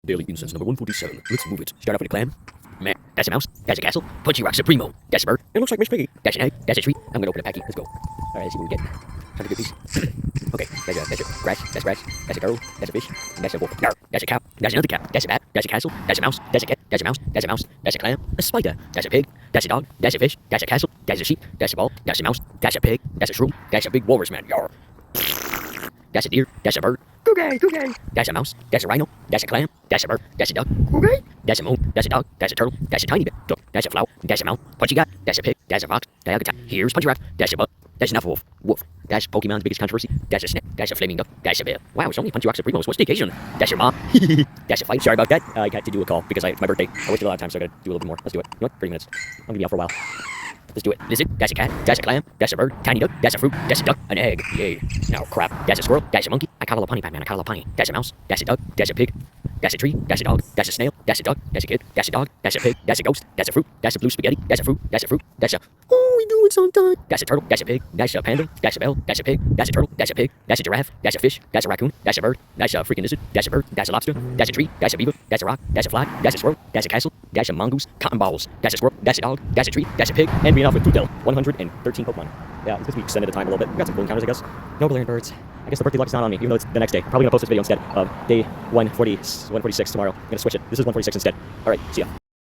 Daily Incense number 147. Let's move it. Start off with a clam. Meh. That's a mouse. That's a castle. Punchy Rock Supremo. That's a bird. It looks like Miss Piggy. That's an egg. That's a tree. I'm gonna open a packy. Let's go. Alright, let's see what we get. 100 piece. Okay, that's a grass. That's grass. That's a girl. That's a fish. That's a wolf. Yarr. That's a cow. That's another cow. That's a bat. That's a castle. That's a mouse. That's a cat. That's a mouse. That's a mouse. That's a clam. A spider. That's a pig. That's a dog. That's a fish. That's a castle. That's a sheep. That's a ball. That's a mouse. That's a pig. That's a shroom. That's a big walrus man. Yarr. That's a deer. That's a bird. Cookie, cookie. That's a mouse. That's a rhino. That's a clam. That's a bird. That's a duck. Cookie. That's a moon. That's a dog. That's a turtle. That's a tiny bit. Duck. That's a flower. That's a mouse. What you got? That's a pig. That's a fox. That's a guitar. Here's Punchy Rock. That's a buck. That's enough wolf. Wolf. That's Pokemon's biggest controversy. That's a snake. That's a flaming duck. That's a bear. Wow, it's only Punchy Rock Supremos. What's the occasion? That's your mom. That's a fight. Sorry about that. I got to do a call because it's my birthday. I wasted a lot of time, so I gotta do a little bit more. Let's do it. You know what? 30 minutes. I'm gonna be out for a while. Let's do it. Lizard. That's a cat. That's a clam. That's a bird. Tiny duck. That's a fruit. That's a duck. An egg. Yay. Now crap. That's a squirrel. That's a monkey. I call a punny, Batman. I call a punny. That's a mouse. That's a duck. That's a pig. That's a tree. That's a dog. That's a snail. That's a duck. That's a kid. That's a dog. That's a pig. That's a ghost. That's a fruit. That's a blue spaghetti. That's a fruit. That's a fruit. That's a. Oh, we do it sometime. That's a turtle. That's a pig. That's a panda. That's a bell. That's a pig. That's a turtle. That's a pig. That's a giraffe. That's a fish. That's a raccoon. That's a bird. That's a freaking lizard. That's a bird. That's a lobster. That's a tree. That's a beaver. That's a rock. That's a fly. That's a squirrel. That's a castle. That's a mongoose. Cotton balls. That's a squirrel. That's a dog. That's a tree. That's a pig. And being off with Tutel. 113 Pokemon. Yeah, because we extended the time a little bit. We got some cool encounters, I guess. No Galarian birds. I guess the birthday luck is not on me, even though it's the next day. Probably gonna post this video instead of day 146 tomorrow. I'm gonna switch it. This is 146 instead. Alright, see ya.